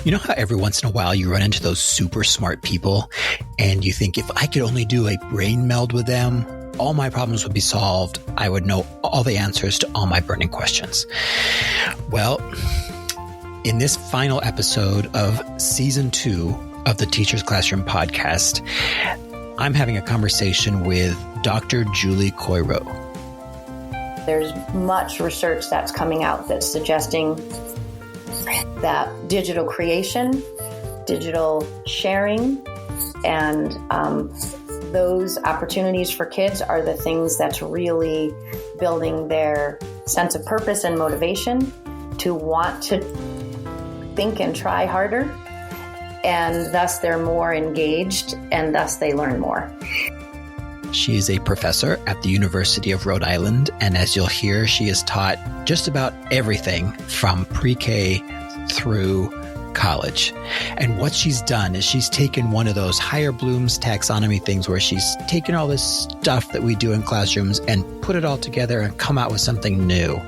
You know how every once in a while you run into those super smart people and you think, if I could only do a brain meld with them, all my problems would be solved. I would know all the answers to all my burning questions. Well, in this final episode of season 2 of the Teacher's Classroom podcast, I'm having a conversation with Dr. Julie Coiro. There's much research that's coming out that's suggesting that digital creation, digital sharing, and those opportunities for kids are the things that's really building their sense of purpose and motivation to want to think and try harder, and thus they're more engaged, and thus they learn more. She is a professor at the University of Rhode Island, and as you'll hear, she has taught just about everything from PreK through college. And what she's done is she's taken one of those higher Bloom's taxonomy things where she's taken all this stuff that we do in classrooms and put it all together and come out with something new.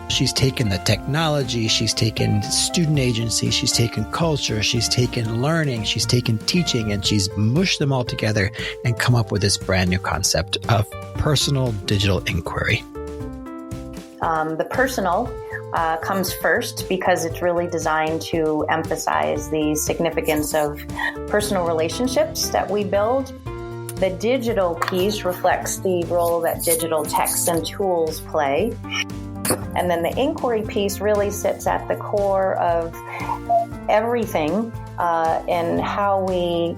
She's taken the technology, she's taken student agency, she's taken culture, she's taken learning, she's taken teaching, and she's mushed them all together and come up with this brand new concept of personal digital inquiry. The personal comes first because it's really designed to emphasize the significance of personal relationships that we build. The digital piece reflects the role that digital texts and tools play. And then the inquiry piece really sits at the core of everything in how we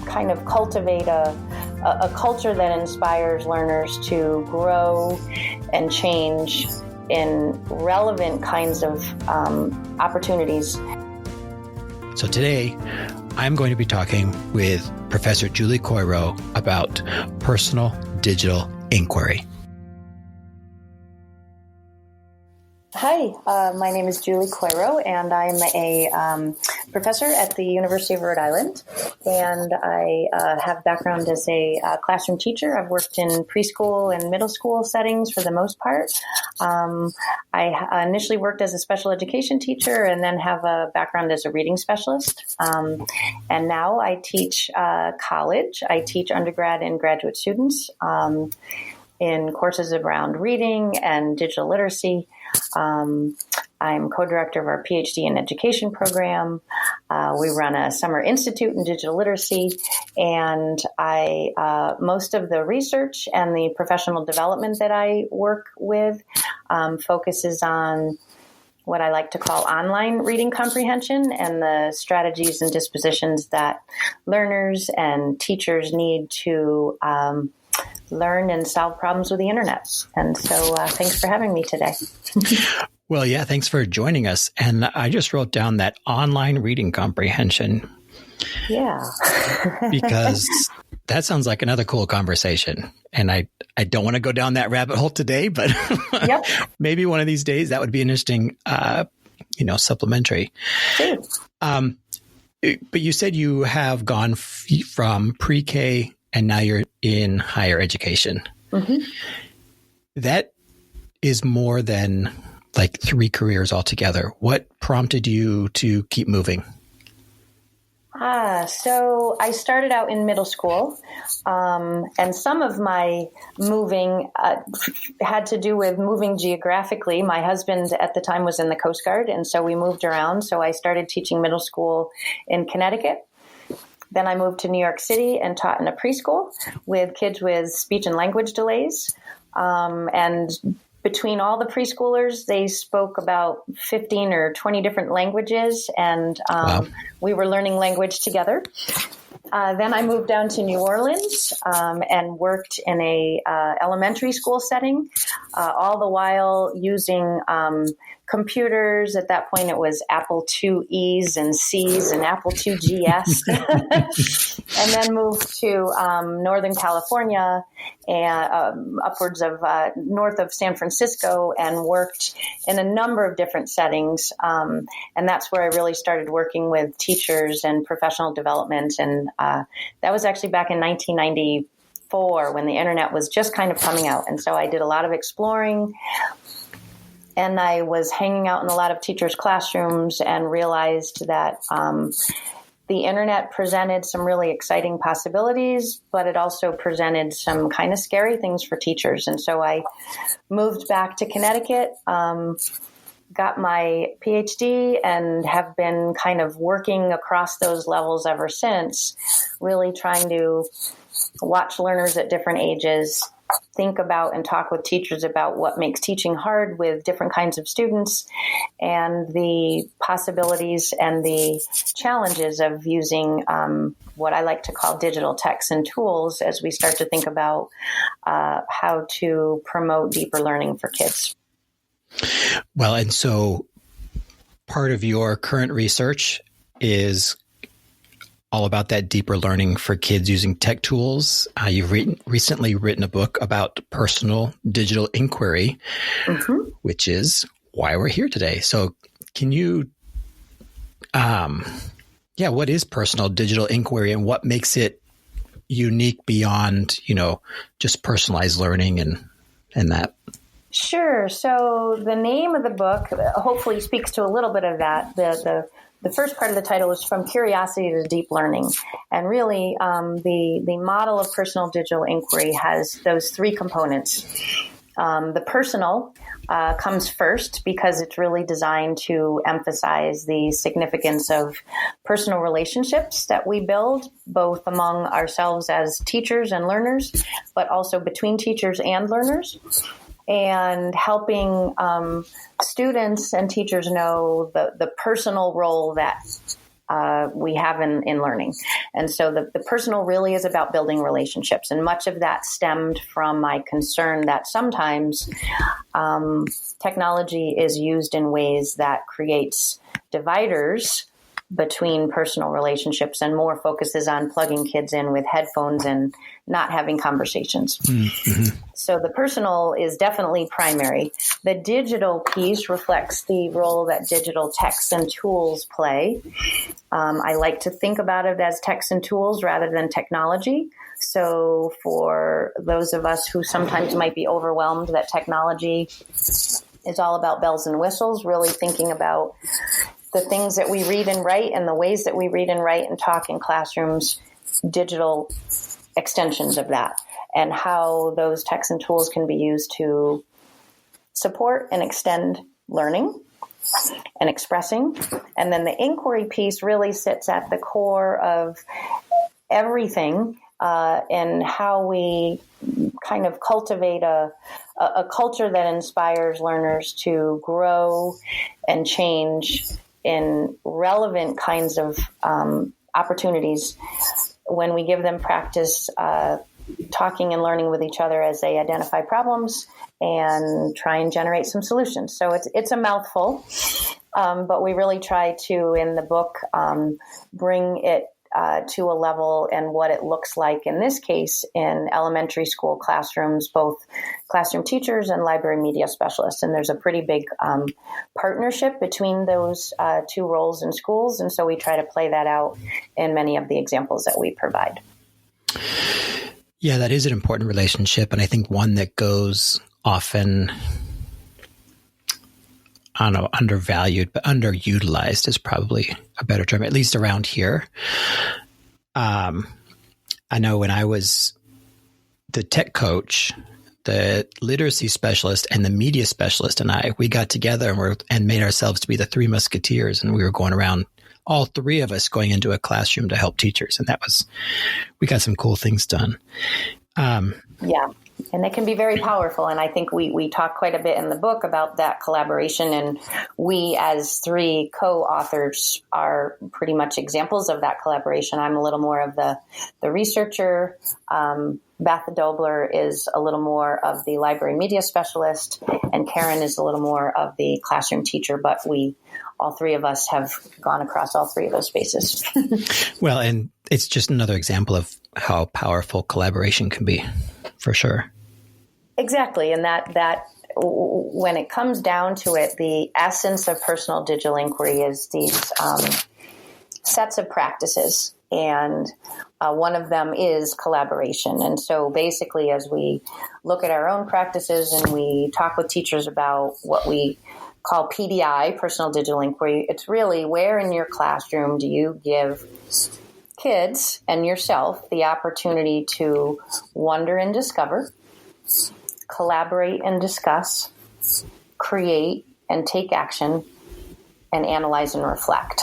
kind of cultivate a culture that inspires learners to grow and change in relevant kinds of opportunities. So today, I'm going to be talking with Professor Julie Coiro about personal digital inquiry. Hi, my name is Julie Coiro, and I'm a professor at the University of Rhode Island, and I have background as a classroom teacher. I've worked in preschool and middle school settings for the most part. I initially worked as a special education teacher and then have a background as a reading specialist. And now I teach college. I teach undergrad and graduate students in courses around reading and digital literacy. I'm co-director of our PhD in education program. We run a summer institute in digital literacy, and most of the research and the professional development that I work with focuses on what I like to call online reading comprehension and the strategies and dispositions that learners and teachers need to learn and solve problems with the internet. And so thanks for having me today. Well, yeah, thanks for joining us. And I just wrote down that online reading comprehension. Yeah. Because that sounds like another cool conversation. And I don't want to go down that rabbit hole today, but yep. Maybe one of these days that would be an interesting, supplementary. Sure. But you said you have gone from pre-K and now you're in higher education. Mm-hmm. That is more than like 3 careers altogether. What prompted you to keep moving? So I started out in middle school, and some of my moving had to do with moving geographically. My husband at the time was in the Coast Guard, and so we moved around. So I started teaching middle school in Connecticut. Then I moved to New York City and taught in a preschool with kids with speech and language delays. And between all the preschoolers, they spoke about 15 or 20 different languages, and Wow. We were learning language together. Then I moved down to New Orleans and worked in a elementary school setting, all the while using computers. At that point, it was Apple IIe's and C's and Apple II GS. And then moved to Northern California and upwards of north of San Francisco and worked in a number of different settings. And that's where I really started working with teachers and professional development. And that was actually back in 1994 when the internet was just kind of coming out. And so I did a lot of exploring And I was hanging out in a lot of teachers' classrooms and realized that the internet presented some really exciting possibilities, but it also presented some kind of scary things for teachers. And so I moved back to Connecticut, got my PhD, and have been kind of working across those levels ever since, really trying to watch learners at different ages, think about and talk with teachers about what makes teaching hard with different kinds of students, and the possibilities and the challenges of using what I like to call digital texts and tools as we start to think about how to promote deeper learning for kids. Well, and so part of your current research is all about that deeper learning for kids using tech tools. You've recently written a book about personal digital inquiry, which is why we're here today. So can you, what is personal digital inquiry and what makes it unique beyond, just personalized learning and that? Sure. So the name of the book hopefully speaks to a little bit of that. The first part of the title is From Curiosity to Deep Learning. And really, the model of personal digital inquiry has those three components. The personal comes first because it's really designed to emphasize the significance of personal relationships that we build, both among ourselves as teachers and learners, but also between teachers and learners, and helping students and teachers know the personal role that we have in learning. And so the personal really is about building relationships. And much of that stemmed from my concern that sometimes technology is used in ways that creates dividers between personal relationships and more focuses on plugging kids in with headphones and not having conversations. Mm-hmm. So the personal is definitely primary. The digital piece reflects the role that digital texts and tools play. I like to think about it as texts and tools rather than technology. So for those of us who sometimes might be overwhelmed that technology is all about bells and whistles, really thinking about the things that we read and write and the ways that we read and write and talk in classrooms, digital extensions of that, and how those texts and tools can be used to support and extend learning and expressing. And then the inquiry piece really sits at the core of everything and how we kind of cultivate a culture that inspires learners to grow and change in relevant kinds of opportunities when we give them practice talking and learning with each other as they identify problems and try and generate some solutions. So it's a mouthful, but we really try to, in the book, bring it to a level and what it looks like, in this case, in elementary school classrooms, both classroom teachers and library media specialists. And there's a pretty big partnership between those two roles in schools. And so we try to play that out in many of the examples that we provide. Yeah, that is an important relationship. And I think one that goes often, I don't know, undervalued, but underutilized is probably a better term, at least around here. I know when I was the tech coach, the literacy specialist and the media specialist and we got together and made ourselves to be the three musketeers. And we were going around, all three of us going into a classroom to help teachers. And we got some cool things done. Yeah. And they can be very powerful. And I think we talk quite a bit in the book about that collaboration. And we, as three co-authors, are pretty much examples of that collaboration. I'm a little more of the researcher. Beth Dobler is a little more of the library media specialist. And Karen is a little more of the classroom teacher. But all three of us have gone across all three of those spaces. Well, and it's just another example of how powerful collaboration can be, for sure. Exactly. And that when it comes down to it, the essence of personal digital inquiry is these sets of practices And one of them is collaboration. And so basically, as we look at our own practices and we talk with teachers about what we call PDI, personal digital inquiry, it's really where in your classroom do you give kids and yourself the opportunity to wonder and discover, collaborate and discuss, create and take action, and analyze and reflect.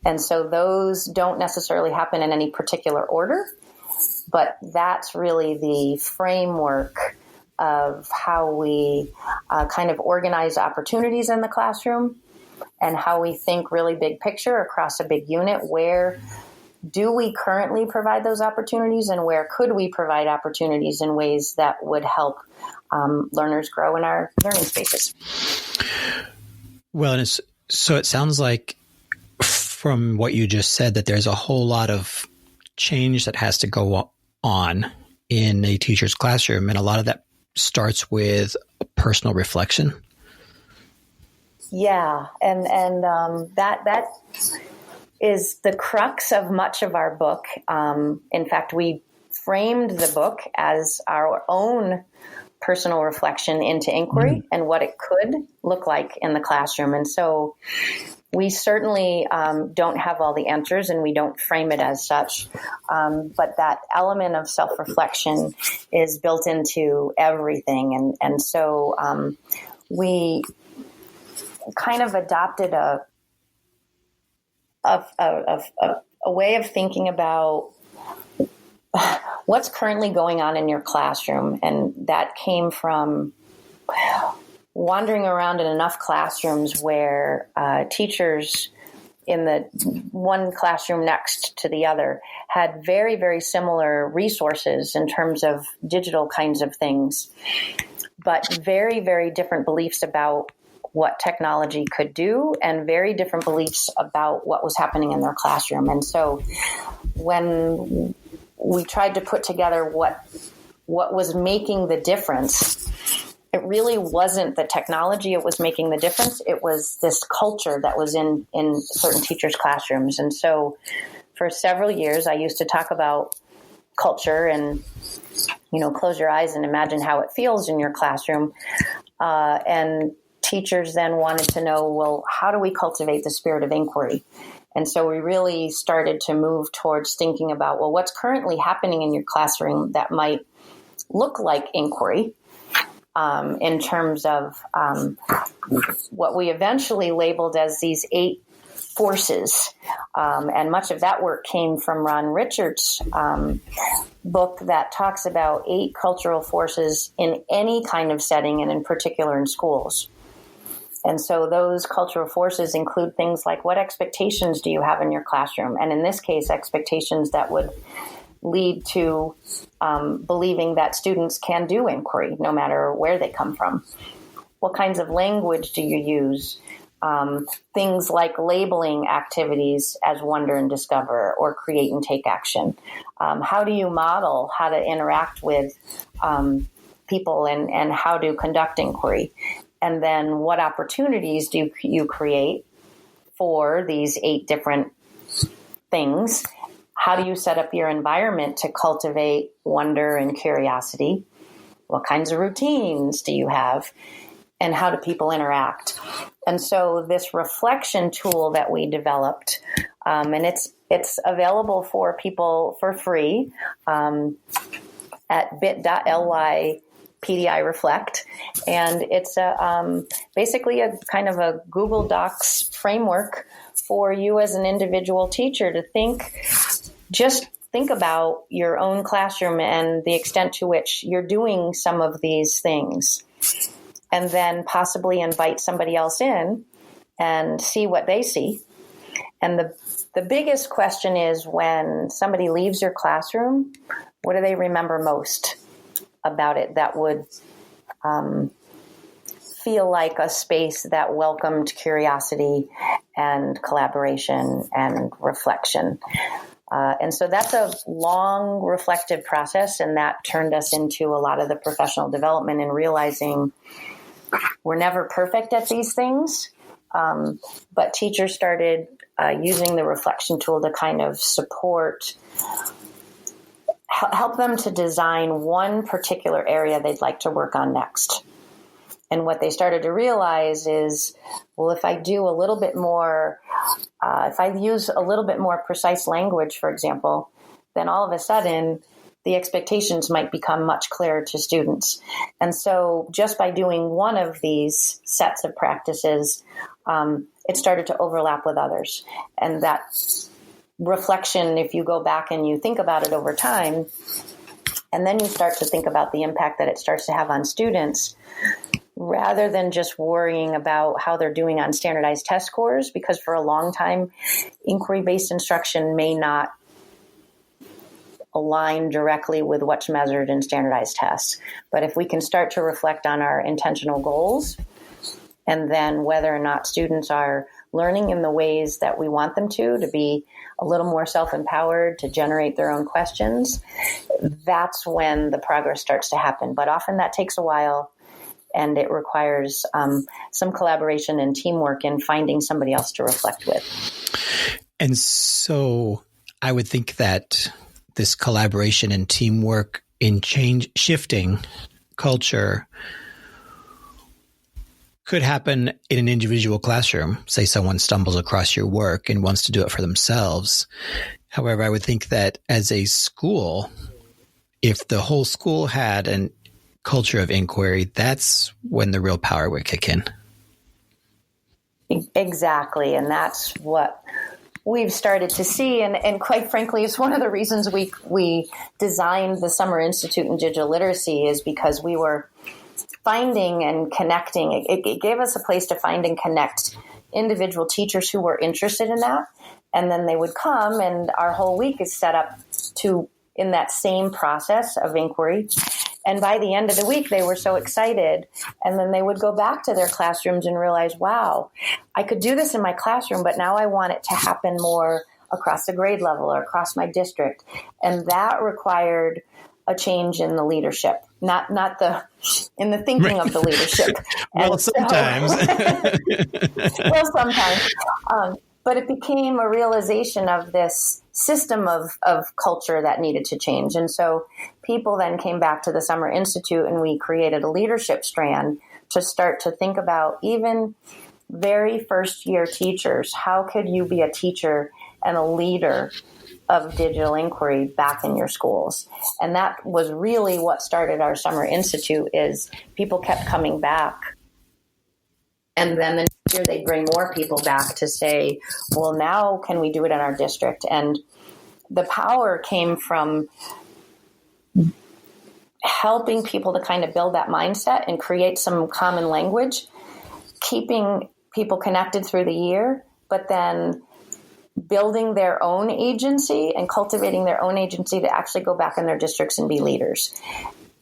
And so those don't necessarily happen in any particular order, but that's really the framework of how we kind of organize opportunities in the classroom and how we think really big picture across a big unit. Where do we currently provide those opportunities, and where could we provide opportunities in ways that would help learners grow in our learning spaces? Well, so it sounds like from what you just said that there's a whole lot of change that has to go on in a teacher's classroom, and a lot of that starts with personal reflection. Yeah, and that is the crux of much of our book. In fact, we framed the book as our own personal reflection into inquiry and what it could look like in the classroom. And so we certainly don't have all the answers, and we don't frame it as such. But that element of self-reflection is built into everything. And so we kind of adopted a way of thinking about what's currently going on in your classroom. And that came from wandering around in enough classrooms where teachers in the one classroom next to the other had very, very similar resources in terms of digital kinds of things, but very, very different beliefs about what technology could do and very different beliefs about what was happening in their classroom. And so when we tried to put together what was making the difference, it really wasn't the technology that was making the difference. It was this culture that was in certain teachers' classrooms. And so for several years, I used to talk about culture and, close your eyes and imagine how it feels in your classroom. And teachers then wanted to know, well, how do we cultivate the spirit of inquiry? And so we really started to move towards thinking about, well, what's currently happening in your classroom that might look like inquiry in terms of what we eventually labeled as these 8 forces. And much of that work came from Ron Richards' book that talks about 8 cultural forces in any kind of setting, and in particular in schools. And so those cultural forces include things like, what expectations do you have in your classroom? And in this case, expectations that would lead to believing that students can do inquiry no matter where they come from. What kinds of language do you use? Things like labeling activities as wonder and discover or create and take action. How do you model how to interact with people and how to conduct inquiry? And then what opportunities do you create for these 8 different things? How do you set up your environment to cultivate wonder and curiosity? What kinds of routines do you have? And how do people interact? And so this reflection tool that we developed, and it's available for people for free at bit.ly PDI Reflect. And it's basically a kind of a Google Docs framework for you as an individual teacher to think about your own classroom and the extent to which you're doing some of these things, and then possibly invite somebody else in and see what they see. And the biggest question is, when somebody leaves your classroom, what do they remember most about it that would feel like a space that welcomed curiosity and collaboration and reflection? And so that's a long reflective process, and that turned us into a lot of the professional development and realizing we're never perfect at these things. But teachers started using the reflection tool to kind of help them to design one particular area they'd like to work on next. And what they started to realize is, well, if I do a little bit more, if I use a little bit more precise language, for example, then all of a sudden the expectations might become much clearer to students. And so just by doing one of these sets of practices, it started to overlap with others. And that reflection, if you go back and you think about it over time, and then you start to think about the impact that it starts to have on students, rather than just worrying about how they're doing on standardized test scores, because for a long time, inquiry-based instruction may not align directly with what's measured in standardized tests. But if we can start to reflect on our intentional goals, and then whether or not students are learning in the ways that we want them to be a little more self-empowered, to generate their own questions, that's when the progress starts to happen. But often that takes a while, and it requires some collaboration and teamwork in finding somebody else to reflect with. And so I would think that this collaboration and teamwork in shifting culture could happen in an individual classroom. Say someone stumbles across your work and wants to do it for themselves. However, I would think that as a school, if the whole school had a culture of inquiry, that's when the real power would kick in. Exactly. And that's what we've started to see. And quite frankly, it's one of the reasons we designed the Summer Institute in Digital Literacy, is because we were finding and connecting. It gave us a place to find and connect individual teachers who were interested in that. And then they would come, and our whole week is set up in that same process of inquiry. And by the end of the week, they were so excited. And then they would go back to their classrooms and realize, wow, I could do this in my classroom, but now I want it to happen more across the grade level or across my district. And that required a change in the leadership, not in the thinking of the leadership. Well, sometimes. But it became a realization of this system of culture that needed to change. And so people then came back to the Summer Institute, and we created a leadership strand to start to think about even very first year teachers. How could you be a teacher and a leader of digital inquiry back in your schools? And that was really what started our Summer Institute. Is people kept coming back. And then the next year they'd bring more people back to say, well, now can we do it in our district? And the power came from helping people to kind of build that mindset and create some common language, keeping people connected through the year, but then building their own agency and cultivating their own agency to actually go back in their districts and be leaders.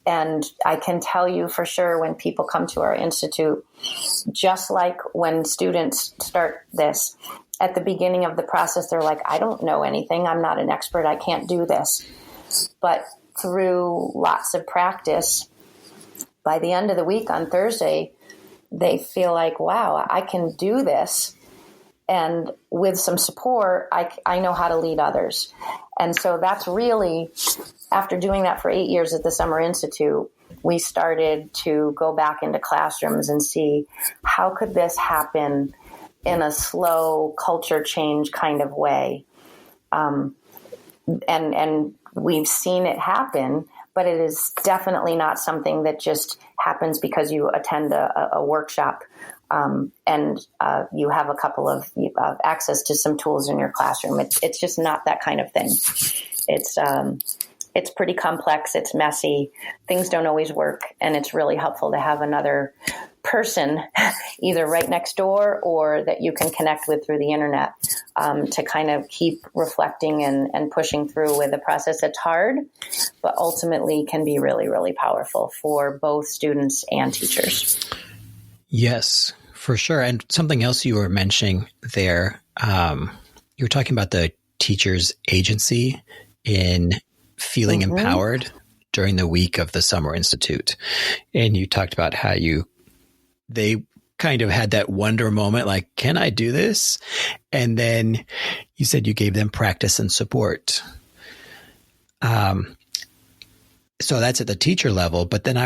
And I can tell you for sure, when people come to our institute, just like when students start this, at the beginning of the process, they're like, I don't know anything. I'm not an expert. I can't do this. But through lots of practice, by the end of the week on Thursday, they feel like, wow, I can do this. And with some support, I know how to lead others. And so that's really, after doing that for 8 years at the Summer Institute, we started to go back into classrooms and see how could this happen in a slow culture change kind of way. And we've seen it happen, but it is definitely not something that just happens because you attend a workshop and you have a couple of access to some tools in your classroom. It's just not that kind of thing. It's pretty complex. It's messy. Things don't always work. And it's really helpful to have another person either right next door or that you can connect with through the internet to kind of keep reflecting and pushing through with a process that's hard, but ultimately can be really, really powerful for both students and teachers. Yes, for sure. And something else you were mentioning there, you were talking about the teacher's agency in feeling empowered during the week of the Summer Institute. And you talked about how they kind kind of had that wonder moment, like, can I do this? And then you said you gave them practice and support. So that's at the teacher level, but then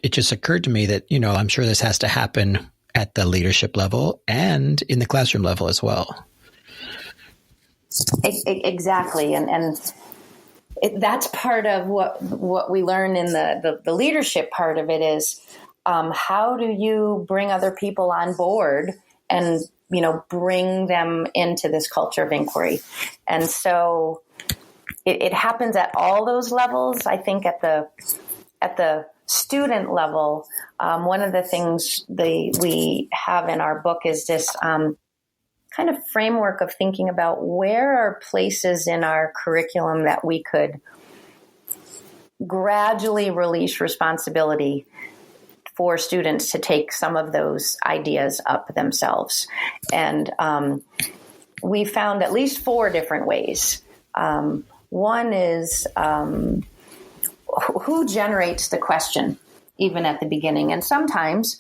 it just occurred to me that, I'm sure this has to happen at the leadership level and in the classroom level as well. Exactly. And that's part of what we learn in the leadership part of it is, how do you bring other people on board and, bring them into this culture of inquiry? And so it happens at all those levels. I think at the student level, one of the things we have in our book is this kind of framework of thinking about where are places in our curriculum that we could gradually release responsibility for students to take some of those ideas up themselves. And we found at least 4 different ways. One is who generates the question, even at the beginning. And sometimes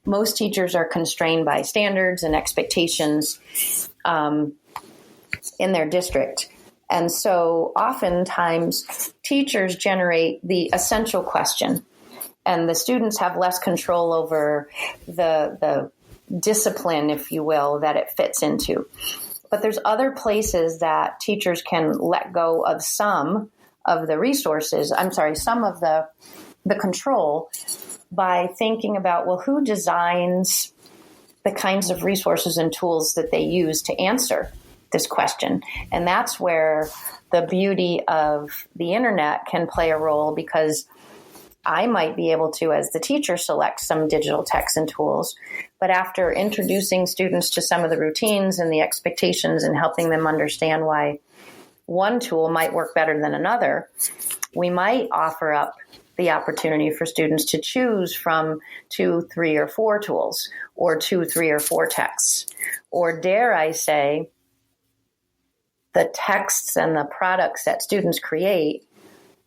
most teachers are constrained by standards and expectations in their district. And so oftentimes teachers generate the essential question, and the students have less control over the discipline, if you will, that it fits into. But there's other places that teachers can let go of some of the resources, some of the control, by thinking about, well, who designs the kinds of resources and tools that they use to answer this question? And that's where the beauty of the internet can play a role, because I might be able to, as the teacher, select some digital texts and tools, but after introducing students to some of the routines and the expectations and helping them understand why one tool might work better than another, we might offer up the opportunity for students to choose from 2, 3, or 4 tools, or 2, 3, or 4 texts, or dare I say, the texts and the products that students create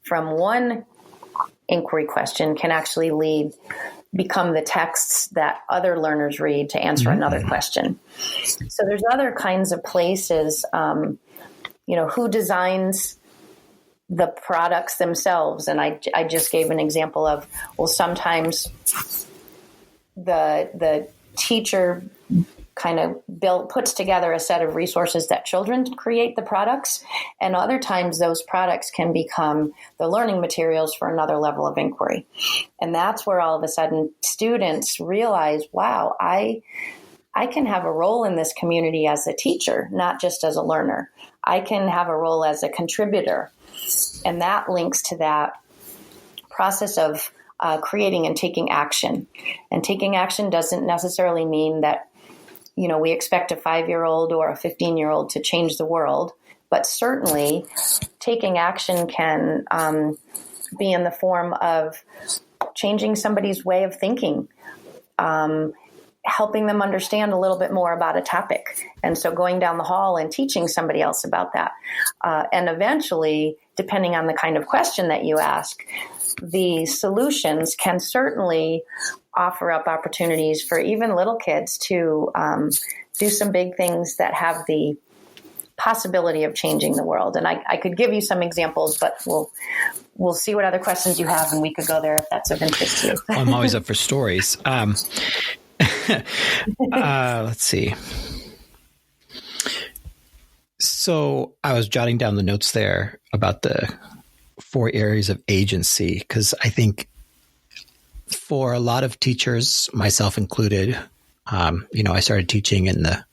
from one inquiry question can actually become the texts that other learners read to answer another question. So there's other kinds of places, who designs the products themselves. And I just gave an example of, well, sometimes the teacher kind of puts together a set of resources that children create the products. And other times those products can become the learning materials for another level of inquiry. And that's where all of a sudden students realize, wow, I can have a role in this community as a teacher, not just as a learner. I can have a role as a contributor. And that links to that process of creating and taking action. And taking action doesn't necessarily mean that we expect a 5-year-old or a 15-year-old to change the world, but certainly taking action can be in the form of changing somebody's way of thinking, helping them understand a little bit more about a topic. And so going down the hall and teaching somebody else about that. And eventually, depending on the kind of question that you ask, the solutions can certainly offer up opportunities for even little kids to do some big things that have the possibility of changing the world. And I could give you some examples, but we'll see what other questions you have, and we could go there if that's of interest to you. I'm always up for stories. Let's see. So I was jotting down the notes there about the 4 areas of agency, because I think for a lot of teachers, myself included, I started teaching in the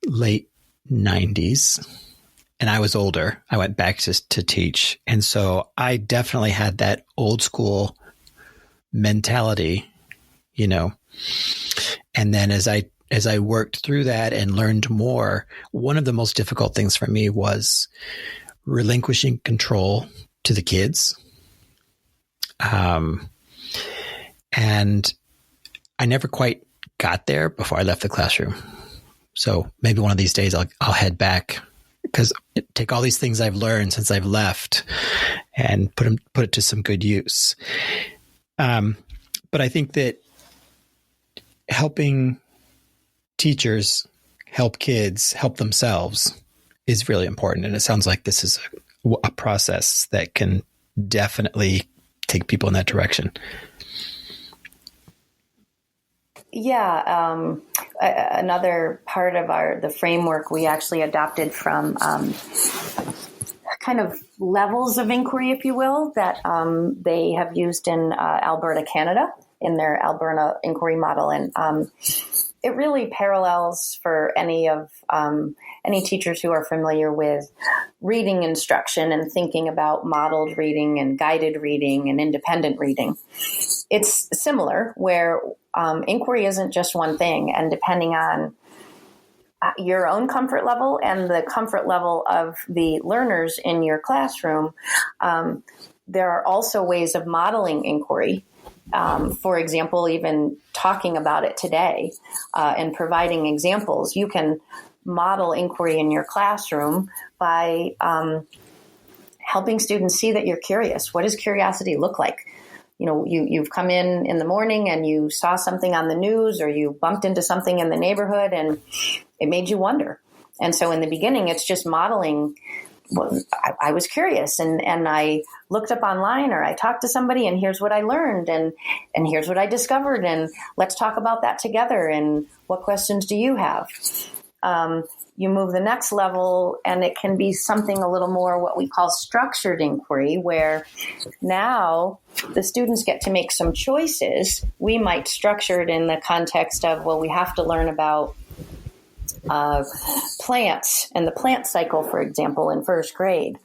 late 90s, and I was older. I went back to teach. And so I definitely had that old school mentality, and then as I worked through that and learned more, one of the most difficult things for me was relinquishing control to the kids. And I never quite got there before I left the classroom. So maybe one of these days I'll head back, because take all these things I've learned since I've left and put it to some good use. But I think that helping teachers help kids help themselves is really important. And it sounds like this is a process that can definitely take people in that direction. Yeah. Another part of the framework we actually adopted from kind of levels of inquiry, if you will, that they have used in Alberta, Canada, in their Alberta inquiry model. And it really parallels for any teachers who are familiar with reading instruction and thinking about modeled reading and guided reading and independent reading. It's similar, where inquiry isn't just one thing, and depending on your own comfort level and the comfort level of the learners in your classroom, there are also ways of modeling inquiry. For example, even talking about it today and providing examples. You can model inquiry in your classroom by helping students see that you're curious. What does curiosity look like? You know, you've come in the morning and you saw something on the news, or you bumped into something in the neighborhood and it made you wonder. And so in the beginning, it's just modeling. Well, I was curious and I looked up online, or I talked to somebody, and here's what I learned, and here's what I discovered, and let's talk about that together. And what questions do you have? You move the next level, and it can be something a little more what we call structured inquiry, where now the students get to make some choices. We might structure it in the context of, well, we have to learn about plants and the plant cycle, for example, in first grade.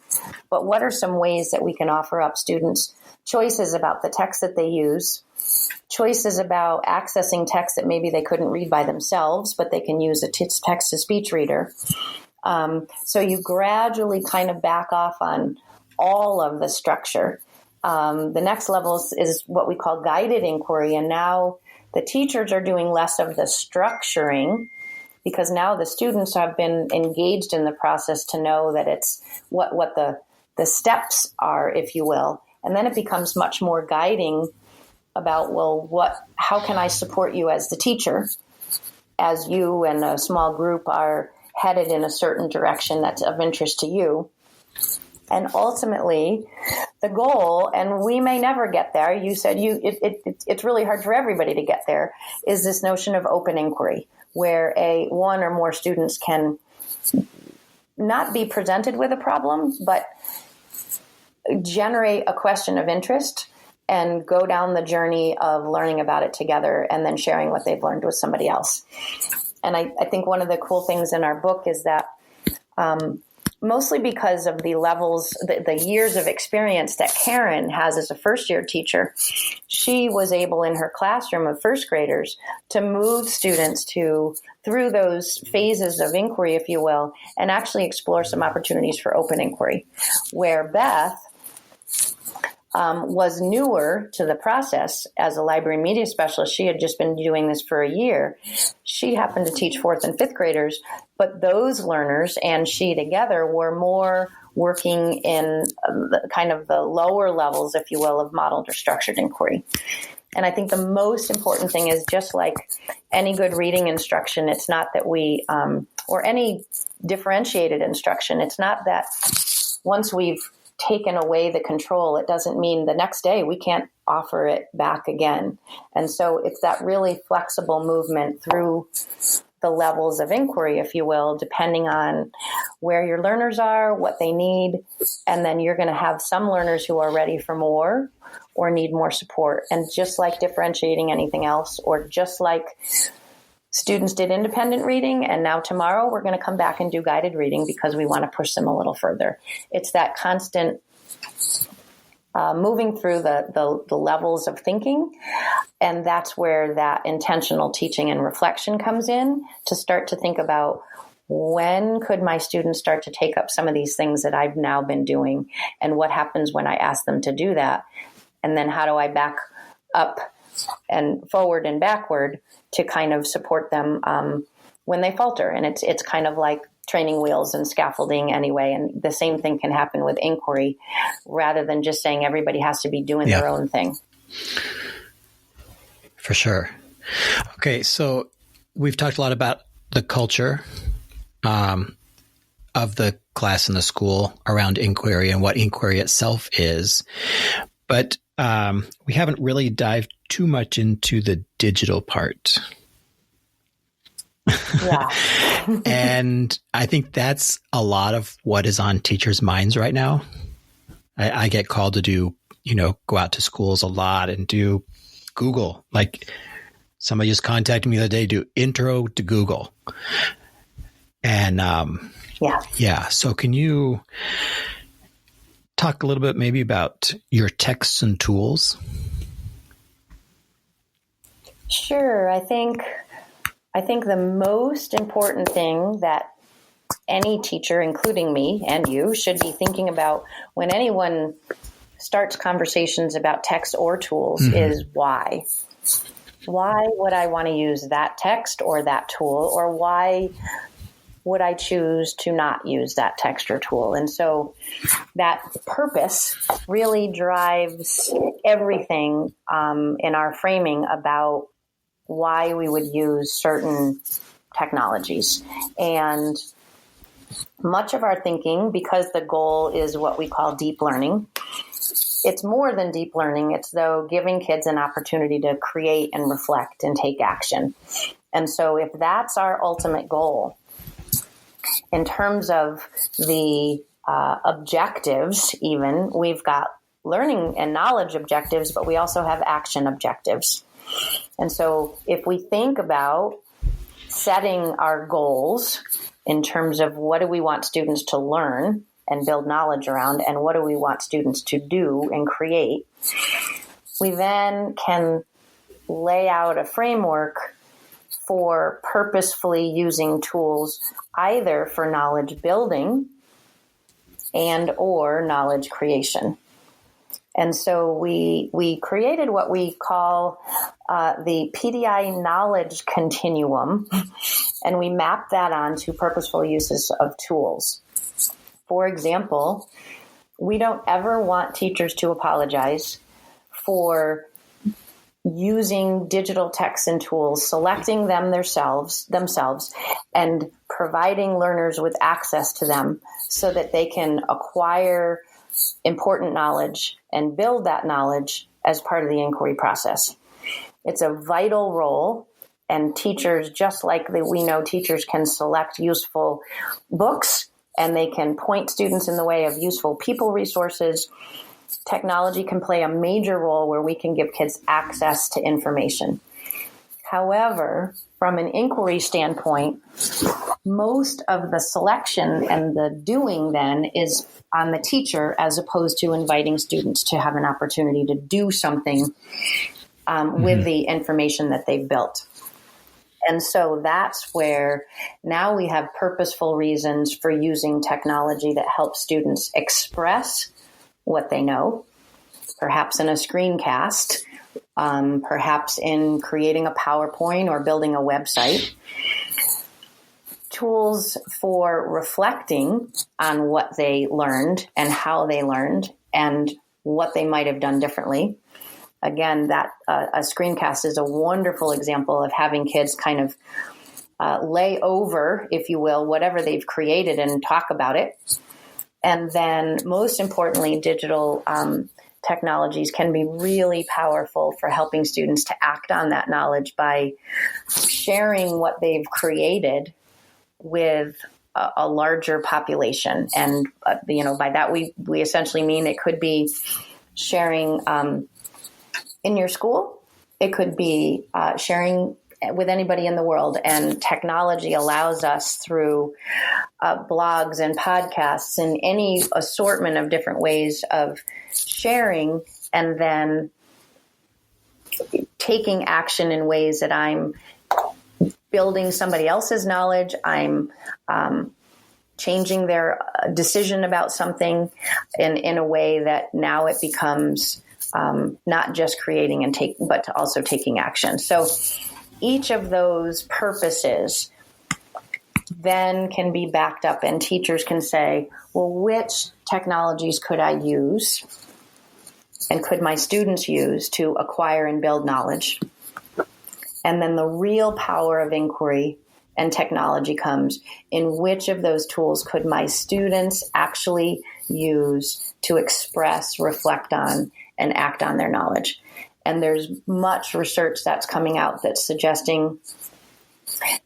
But what are some ways that we can offer up students choices about the text that they use, choices about accessing text that maybe they couldn't read by themselves, but they can use a text-to-speech reader. So you gradually kind of back off on all of the structure. The next level is what we call guided inquiry, and now the teachers are doing less of the structuring, because now the students have been engaged in the process to know that it's what the steps are, if you will. And then it becomes much more guiding about, well, how can I support you as the teacher, as you and a small group are headed in a certain direction that's of interest to you. And ultimately, the goal, and we may never get there, you said it's really hard for everybody to get there, is this notion of open inquiry, where one or more students can not be presented with a problem, but generate a question of interest and go down the journey of learning about it together and then sharing what they've learned with somebody else. And I think one of the cool things in our book is that mostly because of the levels, the years of experience that Karen has as a first-year teacher, she was able in her classroom of first graders to move students through those phases of inquiry, if you will, and actually explore some opportunities for open inquiry. Where Beth was newer to the process as a library media specialist. She had just been doing this for a year. She happened to teach fourth and fifth graders, but those learners and she together were more working in kind of the lower levels, if you will, of modeled or structured inquiry. And I think the most important thing is, just like any good reading instruction, it's not that or any differentiated instruction, it's not that once we've taken away the control, it doesn't mean the next day we can't offer it back again. And so it's that really flexible movement through the levels of inquiry, if you will, depending on where your learners are, what they need. And then you're going to have some learners who are ready for more or need more support. And just like differentiating anything else, or just like students did independent reading, and now tomorrow we're going to come back and do guided reading because we want to push them a little further. It's that constant moving through the levels of thinking, and that's where that intentional teaching and reflection comes in, to start to think about, when could my students start to take up some of these things that I've now been doing, and what happens when I ask them to do that, and then how do I back up and forward and backward to kind of support them when they falter. And it's kind of like training wheels and scaffolding anyway. And the same thing can happen with inquiry, rather than just saying everybody has to be doing their own thing. For sure. Okay, so we've talked a lot about the culture of the class and the school around inquiry and what inquiry itself is. But we haven't really dived too much into the digital part. Yeah. And I think that's a lot of what is on teachers' minds right now. I get called to do, go out to schools a lot and do Google. Like somebody just contacted me the other day, do intro to Google. And yeah. So can you talk a little bit maybe about your texts and tools? Sure. I think the most important thing that any teacher, including me and you, should be thinking about when anyone starts conversations about text or tools is why. Why would I want to use that text or that tool, or why would I choose to not use that text or tool? And so that purpose really drives everything in our framing about why we would use certain technologies. And much of our thinking, because the goal is what we call deep learning, it's more than deep learning. It's though giving kids an opportunity to create and reflect and take action. And so if that's our ultimate goal, in terms of the objectives, even, we've got learning and knowledge objectives, but we also have action objectives. And so if we think about setting our goals in terms of what do we want students to learn and build knowledge around, and what do we want students to do and create, we then can lay out a framework for purposefully using tools either for knowledge building and or knowledge creation. And so we created what we call the PDI knowledge continuum, and we mapped that onto purposeful uses of tools. For example, we don't ever want teachers to apologize for using digital texts and tools, selecting them themselves, and providing learners with access to them so that they can acquire important knowledge and build that knowledge as part of the inquiry process. It's a vital role, and teachers, just like we know teachers can select useful books and they can point students in the way of useful people resources, technology can play a major role where we can give kids access to information. However, from an inquiry standpoint, most of the selection and the doing then is on the teacher, as opposed to inviting students to have an opportunity to do something with the information that they've built. And so that's where now we have purposeful reasons for using technology that helps students express what they know, perhaps in a screencast, perhaps in creating a PowerPoint or building a website. Tools for reflecting on what they learned and how they learned and what they might have done differently. Again, that a screencast is a wonderful example of having kids kind of lay over, if you will, whatever they've created and talk about it. And then most importantly, digital technologies can be really powerful for helping students to act on that knowledge by sharing what they've created with a larger population. And, by that, we essentially mean it could be sharing in your school. It could be sharing with anybody in the world. And technology allows us through blogs and podcasts and any assortment of different ways of sharing and then taking action in ways that I'm building somebody else's knowledge. I'm changing their decision about something in a way that now it becomes not just creating and but also taking action. So each of those purposes then can be backed up, and teachers can say, well, which technologies could I use and could my students use to acquire and build knowledge? And then the real power of inquiry and technology comes in which of those tools could my students actually use to express, reflect on, and act on their knowledge. And there's much research that's coming out that's suggesting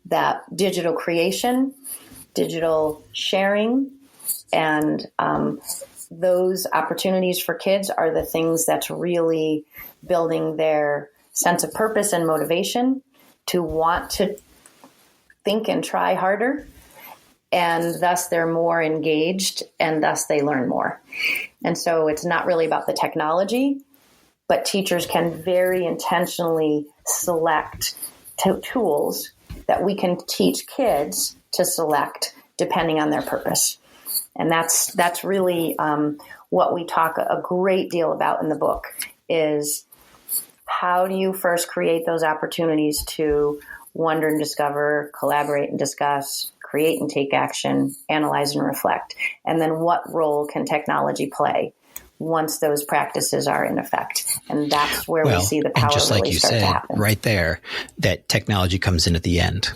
that digital creation, digital sharing, and those opportunities for kids are the things that's really building their sense of purpose and motivation to want to think and try harder. And thus they're more engaged and thus they learn more. And so it's not really about the technology, but teachers can very intentionally select tools that we can teach kids to select depending on their purpose. And that's really what we talk a great deal about in the book is how do you first create those opportunities to wonder and discover, collaborate and discuss, create and take action, analyze and reflect. And then what role can technology play once those practices are in effect? And that's where we see the power and just really like you start said, to happen. right there, that technology comes in at the end.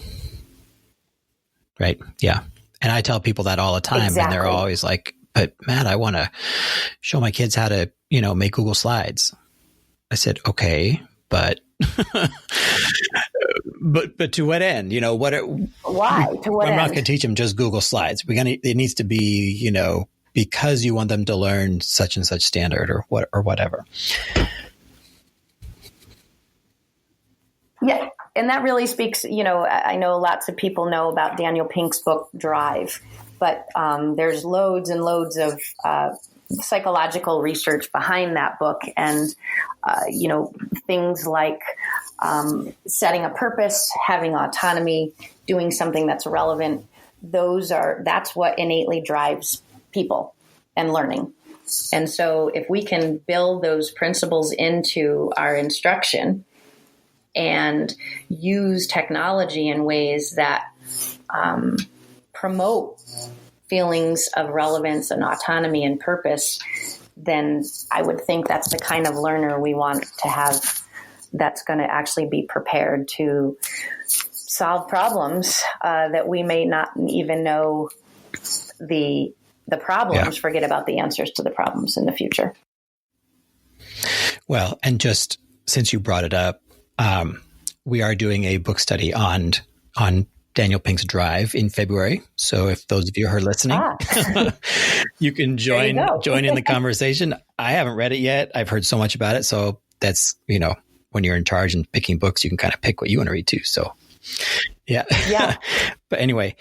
Right? Yeah. And I tell people that all the time, Exactly. And they're always like, but Matt, I want to show my kids how to, make Google Slides. I said, okay, but but to what end? Why? To what I'm end? not going to teach them just Google Slides. It needs to be, because you want them to learn such and such standard or whatever. Yeah. And that really speaks, I know lots of people know about Daniel Pink's book, Drive, but there's loads and loads of psychological research behind that book. And, things like setting a purpose, having autonomy, doing something that's relevant. That's what innately drives people and learning. And so if we can build those principles into our instruction and use technology in ways that promote feelings of relevance and autonomy and purpose, then I would think that's the kind of learner we want to have that's going to actually be prepared to solve problems that we may not even know the problems, forget about the answers to the problems in the future. Well, and just since you brought it up, we are doing a book study on Daniel Pink's Drive in February. So if those of you are listening, you can join in the conversation. I haven't read it yet. I've heard so much about it. So that's, when you're in charge and picking books, you can kind of pick what you want to read too. So yeah. But anyway,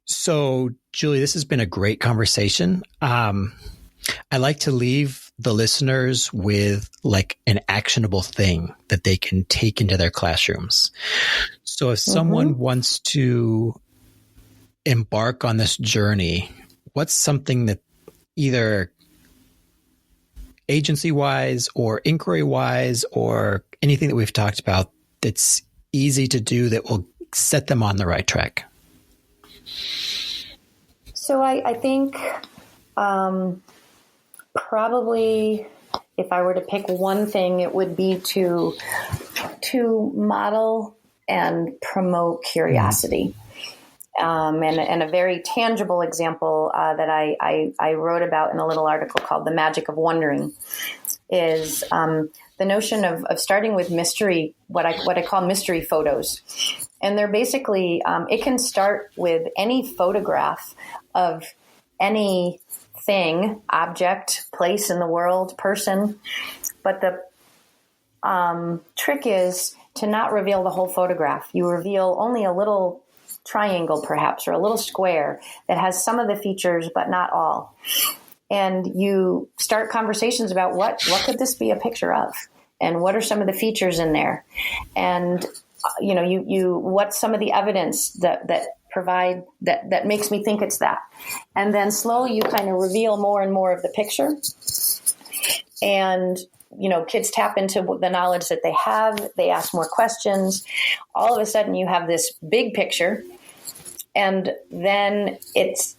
so Julie, this has been a great conversation. I like to leave the listeners with like an actionable thing that they can take into their classrooms. So if someone wants to embark on this journey, what's something that either agency-wise or inquiry-wise or anything that we've talked about that's easy to do that will set them on the right track? So I think probably if I were to pick one thing, it would be to model and promote curiosity. And a very tangible example that I wrote about in a little article called The Magic of Wondering is the notion of starting with mystery, what I call mystery photos. And they're basically, it can start with any photograph of any thing, object, place in the world, person. But the trick is to not reveal the whole photograph. You reveal only a little triangle, perhaps, or a little square that has some of the features, but not all. And you start conversations about what could this be a picture of? And what are some of the features in there? And, what's some of the evidence that provide that makes me think it's that? And then slowly you kind of reveal more and more of the picture. And, kids tap into the knowledge that they have. They ask more questions. All of a sudden you have this big picture. And then if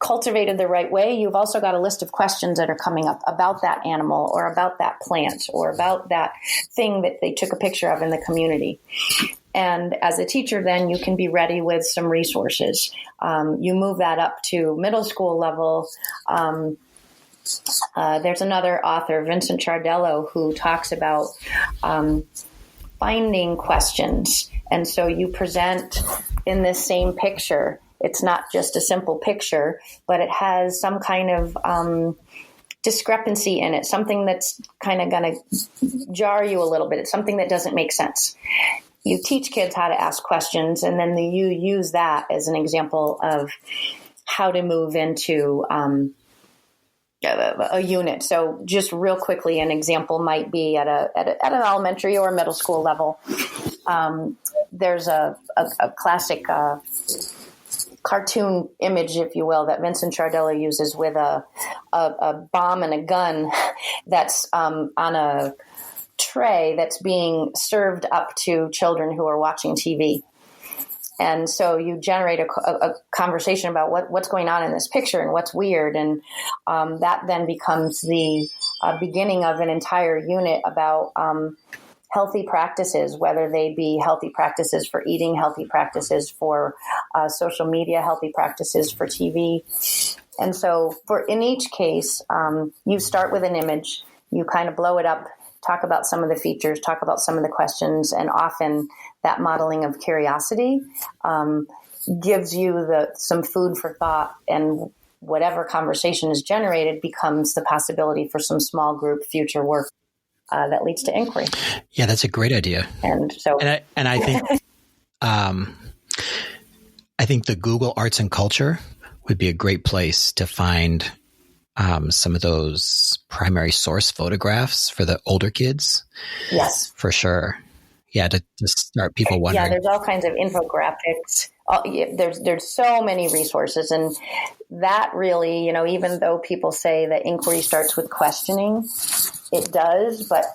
cultivated the right way, you've also got a list of questions that are coming up about that animal or about that plant or about that thing that they took a picture of in the community. And as a teacher, then you can be ready with some resources. You move that up to middle school level. There's another author, Vincent Ciardello, who talks about finding questions. And so you present in this same picture. It's not just a simple picture, but it has some kind of discrepancy in it, something that's kind of going to jar you a little bit. It's something that doesn't make sense. You teach kids how to ask questions, and then you use that as an example of how to move into a unit. So just real quickly, an example might be at an elementary or middle school level. There's a classic cartoon image, if you will, that Vincent Ciardello uses with a bomb and a gun that's on a tray that's being served up to children who are watching TV. And so you generate a conversation about what's going on in this picture and what's weird. And that then becomes the beginning of an entire unit about healthy practices, whether they be healthy practices for eating, healthy practices for social media, healthy practices for TV. And so in each case, you start with an image, you kind of blow it up, talk about some of the features, talk about some of the questions, and often that modeling of curiosity gives you some food for thought, and whatever conversation is generated becomes the possibility for some small group future work that leads to inquiry. Yeah, that's a great idea. And so, and I think, I think the Google Arts and Culture would be a great place to find some of those primary source photographs for the older kids. Yes, for sure. Yeah, to start people wondering. Yeah, there's all kinds of infographics. There's so many resources, and that really, even though people say that inquiry starts with questioning, it does, but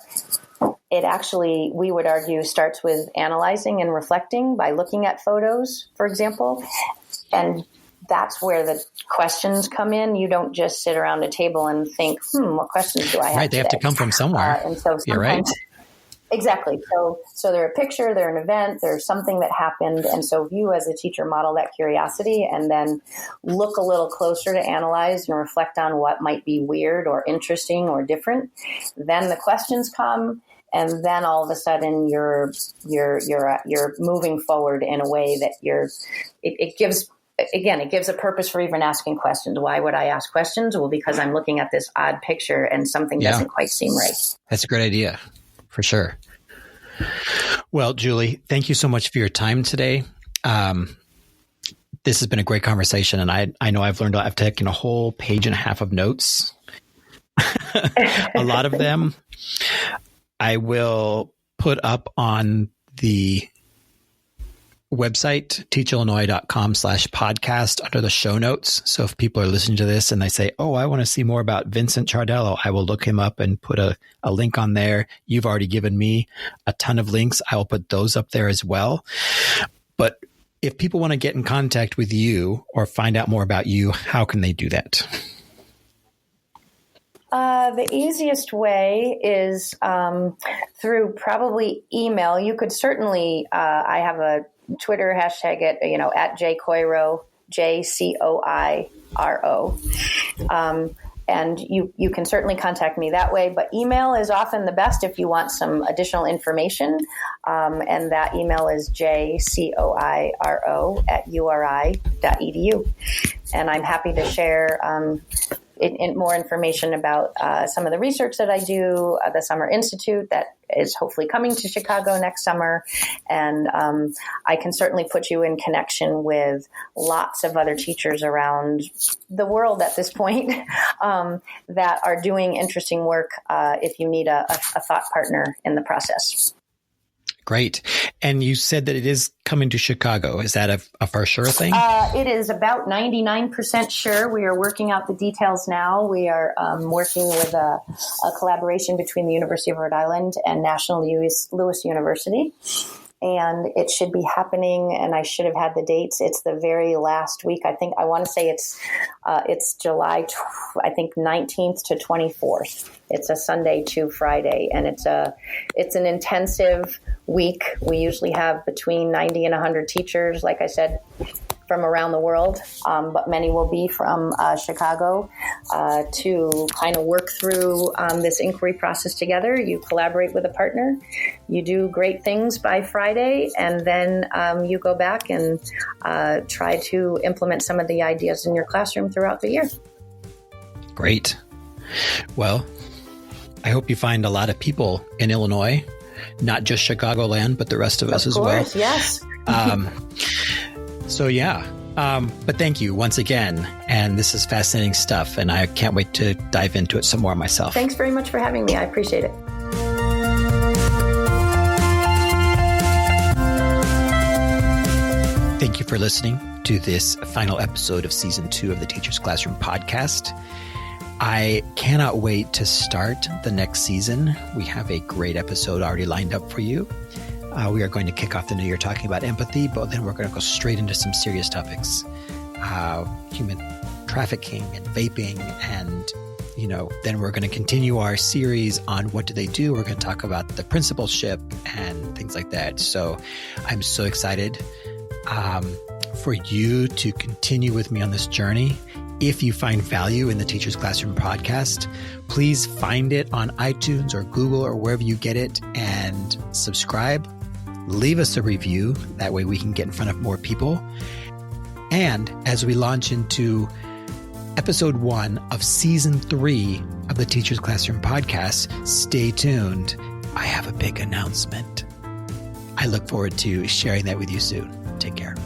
it actually, we would argue, starts with analyzing and reflecting by looking at photos, for example, and that's where the questions come in. You don't just sit around a table and think, what questions do I have? Right, they have to come from somewhere. And so you're right. Exactly. So they're a picture, they're an event, there's something that happened. And so you as a teacher model that curiosity and then look a little closer to analyze and reflect on what might be weird or interesting or different. Then the questions come, and then all of a sudden you're moving forward in a way that it gives a purpose for even asking questions. Why would I ask questions? Well, because I'm looking at this odd picture and something doesn't quite seem right. That's a great idea. For sure. Well, Julie, thank you so much for your time today. This has been a great conversation, and I know I've taken a whole page and a half of notes. A lot of them I will put up on the website, teachillinois.com/podcast under the show notes. So if people are listening to this and they say, I want to see more about Vincent Ciardello, I will look him up and put a link on there. You've already given me a ton of links. I will put those up there as well. But if people want to get in contact with you or find out more about you, how can they do that? The easiest way is through probably email. You could certainly, I have a Twitter hashtag at @jcoiro, JCOIRO. And you can certainly contact me that way, but email is often the best if you want some additional information. And that email is jcoiro@uri.edu. And I'm happy to share more information about some of the research that I do, the Summer Institute that is hopefully coming to Chicago next summer. And I can certainly put you in connection with lots of other teachers around the world at this point that are doing interesting work if you need a thought partner in the process. Great. And you said that it is coming to Chicago. Is that a for sure thing? It is about 99% sure. We are working out the details now. We are working with a collaboration between the University of Rhode Island and National Louis University. and it should be happening. And I should have had the dates. It's the very last week. I want to say it's July, 19th to 24th. It's a Sunday to Friday, and it's an intensive week. We usually have between 90 and 100 teachers, like I said, from around the world, but many will be from Chicago to kind of work through this inquiry process together. You collaborate with a partner, you do great things by Friday, and then you go back and try to implement some of the ideas in your classroom throughout the year. Great. Well, I hope you find a lot of people in Illinois, not just Chicagoland, but the rest of us as well. Of course, yes. So yeah, but thank you once again. And this is fascinating stuff, and I can't wait to dive into it some more myself. Thanks very much for having me. I appreciate it. Thank you for listening to this final episode of Season 2 of the Teacher's Classroom podcast. I cannot wait to start the next season. We have a great episode already lined up for you. We are going to kick off the new year talking about empathy, but then we're going to go straight into some serious topics, human trafficking and vaping. And, then we're going to continue our series on what do they do. We're going to talk about the principalship and things like that. So I'm so excited for you to continue with me on this journey. If you find value in the Teacher's Classroom podcast, please find it on iTunes or Google or wherever you get it and subscribe. Leave us a review. That way we can get in front of more people. And as we launch into episode 1 of season 3 of the Teacher's Classroom podcast, stay tuned. I have a big announcement. I look forward to sharing that with you soon. Take care.